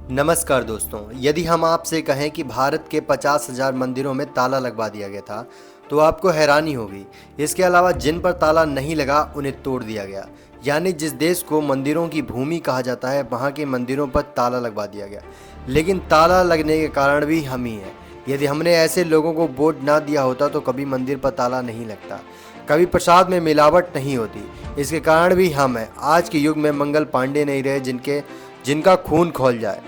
नमस्कार दोस्तों, यदि हम आपसे कहें कि भारत के 50,000 मंदिरों में ताला लगवा दिया गया था, तो आपको हैरानी होगी। इसके अलावा जिन पर ताला नहीं लगा, उन्हें तोड़ दिया गया। यानी जिस देश को मंदिरों की भूमि कहा जाता है, वहाँ के मंदिरों पर ताला लगवा दिया गया। लेकिन ताला लगने के कारण भी हम ही हैं। यदि हमने ऐसे लोगों को वोट ना दिया होता तो कभी मंदिर पर ताला नहीं लगता, कभी प्रसाद में मिलावट नहीं होती। इसके कारण भी हम हैं। आज के युग में मंगल पांडे नहीं रहे जिनका खून खौल जाए।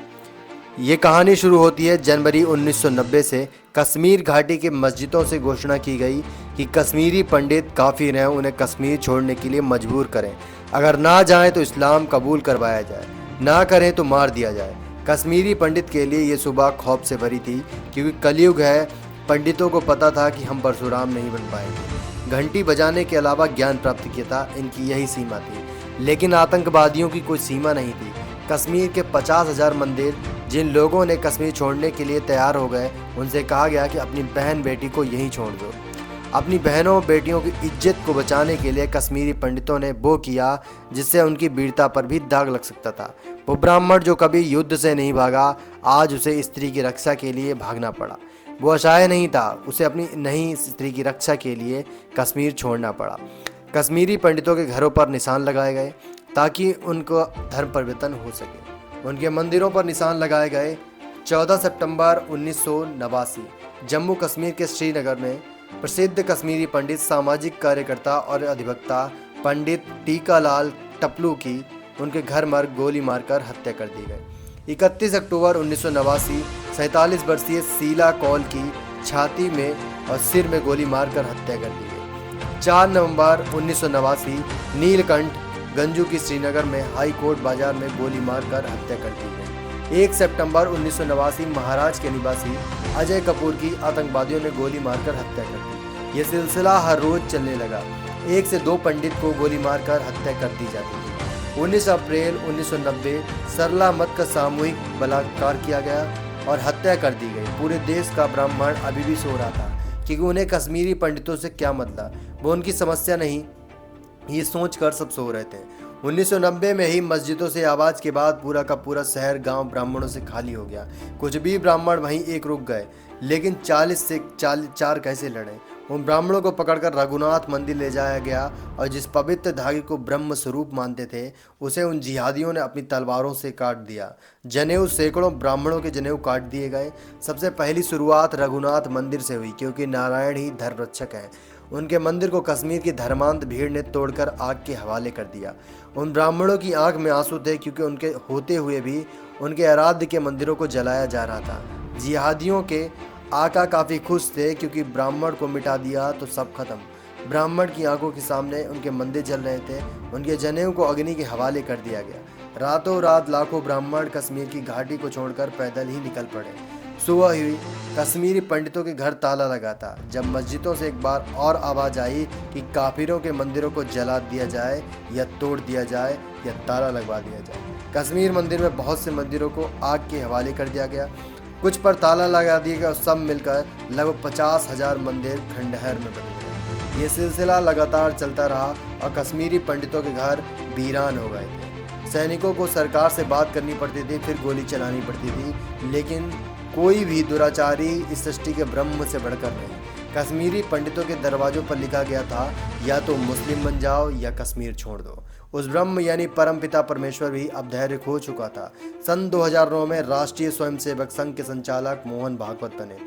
ये कहानी शुरू होती है जनवरी 1990 से। कश्मीर घाटी के मस्जिदों से घोषणा की गई कि कश्मीरी पंडित काफिर हैं, उन्हें कश्मीर छोड़ने के लिए मजबूर करें। अगर ना जाएं तो इस्लाम कबूल करवाया जाए, ना करें तो मार दिया जाए। कश्मीरी पंडित के लिए ये सुबह खौफ से भरी थी, क्योंकि कलयुग है। पंडितों को पता था कि हम परशुराम नहीं बन पाएंगे। घंटी बजाने के अलावा ज्ञान प्राप्त किया था, इनकी यही सीमा थी। लेकिन आतंकवादियों की कोई सीमा नहीं थी। कश्मीर के 50,000 मंदिर, जिन लोगों ने कश्मीर छोड़ने के लिए तैयार हो गए, उनसे कहा गया कि अपनी बहन बेटी को यहीं छोड़ दो। अपनी बहनों बेटियों की इज्जत को बचाने के लिए कश्मीरी पंडितों ने वो किया जिससे उनकी वीरता पर भी दाग लग सकता था। वो ब्राह्मण जो कभी युद्ध से नहीं भागा, आज उसे स्त्री की रक्षा के लिए भागना पड़ा। वो असहाय नहीं था, उसे अपनी नई स्त्री की रक्षा के लिए कश्मीर छोड़ना पड़ा। कश्मीरी पंडितों के घरों पर निशान लगाए गए ताकि उनको धर्म परिवर्तन हो सके। उनके मंदिरों पर निशान लगाए गए। 14 सितंबर 1989 जम्मू कश्मीर के श्रीनगर में प्रसिद्ध कश्मीरी पंडित, सामाजिक कार्यकर्ता और अधिवक्ता पंडित टीकालाल टपलू की उनके घर पर गोली मारकर हत्या कर दी गई। 31 अक्टूबर 1989 47 वर्षीय शीला कौल की छाती में और सिर में गोली मारकर हत्या कर दी गई। 4 नवंबर 1989 नीलकंठ गंजू की श्रीनगर में हाई कोर्ट बाजार में गोली मारकर हत्या कर दी गई। 1 सितंबर 1989 महाराज के निवासी अजय कपूर की आतंकवादियों ने गोली मारकर हत्या कर दी। ये सिलसिला हर रोज चलने लगा। 1 से 2 पंडित को गोली मारकर हत्या कर दी जाती थी। 19 अप्रैल 1990 सरला मत का सामूहिक बलात्कार किया गया और हत्या कर दी गई। पूरे देश का ब्राह्मण अभी भी सो रहा था, क्योंकि उन्हें कश्मीरी पंडितों से क्या मतलब, वो उनकी समस्या नहीं, ये सोचकर सब सो रहे थे। 1990 में ही मस्जिदों से आवाज़ के बाद पूरा का पूरा शहर गांव ब्राह्मणों से खाली हो गया। कुछ भी ब्राह्मण वहीं एक रुक गए, लेकिन 40 से 4 कैसे लड़े। उन ब्राह्मणों को पकड़कर रघुनाथ मंदिर ले जाया गया और जिस पवित्र धागे को ब्रह्म स्वरूप मानते थे, उसे उन जिहादियों ने अपनी तलवारों से काट दिया। जनेऊ, सैकड़ों ब्राह्मणों के जनेऊ काट दिए गए। सबसे पहली शुरुआत रघुनाथ मंदिर से हुई, क्योंकि नारायण ही धर्म रक्षक है। उनके मंदिर को कश्मीर की धर्मांध भीड़ ने तोड़कर आग के हवाले कर दिया। उन ब्राह्मणों की आंख में आंसू थे, क्योंकि उनके होते हुए भी उनके आराध्य के मंदिरों को जलाया जा रहा था। जिहादियों के आका काफ़ी खुश थे, क्योंकि ब्राह्मण को मिटा दिया तो सब खत्म। ब्राह्मण की आंखों के सामने उनके मंदिर जल रहे थे। उनके जनेऊ को अग्नि के हवाले कर दिया गया। रातों रात लाखों ब्राह्मण कश्मीर की घाटी को छोड़कर पैदल ही निकल पड़े। सुबह हुई, कश्मीरी पंडितों के घर ताला लगा था। जब मस्जिदों से एक बार और आवाज़ आई कि काफिरों के मंदिरों को जला दिया जाए या तोड़ दिया जाए या ताला लगवा दिया जाए। कश्मीर मंदिर में बहुत से मंदिरों को आग के हवाले कर दिया गया, कुछ पर ताला लगा दिया गया और सब मिलकर लगभग 50,000 मंदिर खंडहर में बन गए। ये सिलसिला लगातार चलता रहा और कश्मीरी पंडितों के घर वीरान हो गए थे। सैनिकों को सरकार से बात करनी पड़ती थी, फिर गोली चलानी पड़ती थी, लेकिन कोई भी दुराचारी इस सृष्टि के ब्रह्म से बढ़कर नहीं। कश्मीरी पंडितों के दरवाजों पर लिखा गया था, या तो मुस्लिम बन जाओ या कश्मीर छोड़ दो। उस ब्रह्म यानी परमपिता परमेश्वर भी अब धैर्य खो चुका था। सन 2009 में राष्ट्रीय स्वयंसेवक संघ के संचालक मोहन भागवत बने,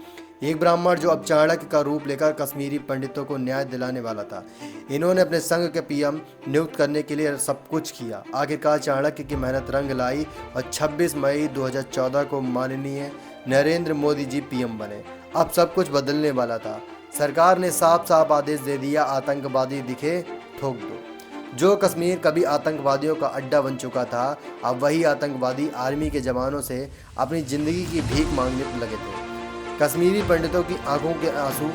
एक ब्राह्मण जो अब चाणक्य का रूप लेकर कश्मीरी पंडितों को न्याय दिलाने वाला था। इन्होंने अपने संघ के पीएम नियुक्त करने के लिए सब कुछ किया। आखिरकार चाणक्य की मेहनत रंग लाई और 26 मई 2014 को माननीय नरेंद्र मोदी जी पीएम बने। अब सब कुछ बदलने वाला था। सरकार ने साफ साफ आदेश दे दिया, आतंकवादी दिखे ठोक दो। जो कश्मीर कभी आतंकवादियों का अड्डा बन चुका था, अब वही आतंकवादी आर्मी के जवानों से अपनी जिंदगी की भीख मांगने लगे थे। कश्मीरी पंडितों की आंखों के आंसू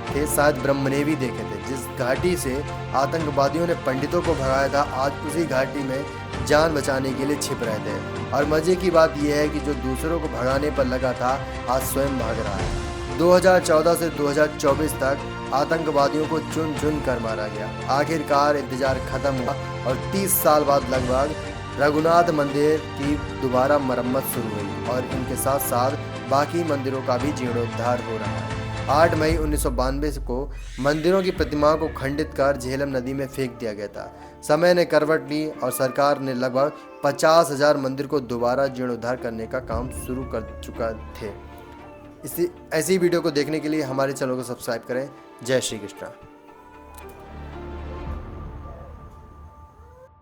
थे, शायद ब्रह्म ने भी देखे थे। जिस घाटी से आतंकवादियों ने पंडितों को भगाया था, आज उसी घाटी में जान बचाने के लिए छिप रहे थे। और मजे की बात यह है कि जो दूसरों को भगाने पर लगा था, आज स्वयं भाग रहा है। 2014 से 2024 तक आतंकवादियों को चुन चुन कर मारा गया। आखिरकार इंतजार खत्म हुआ और 30 साल बाद लगभग रघुनाथ मंदिर की दोबारा मरम्मत शुरू हुई और इनके साथ साथ बाकी मंदिरों का भी जीर्णोद्धार हो रहा है। 8 मई 1992 को मंदिरों की प्रतिमाओं को खंडित कर झेलम नदी में फेंक दिया गया था। समय ने करवट ली और सरकार ने लगभग 50,000 मंदिर को दोबारा जीर्णोद्धार करने का काम शुरू कर चुका थे। इसी ऐसी वीडियो को देखने के लिए हमारे चैनल को सब्सक्राइब करें। जय श्री कृष्ण।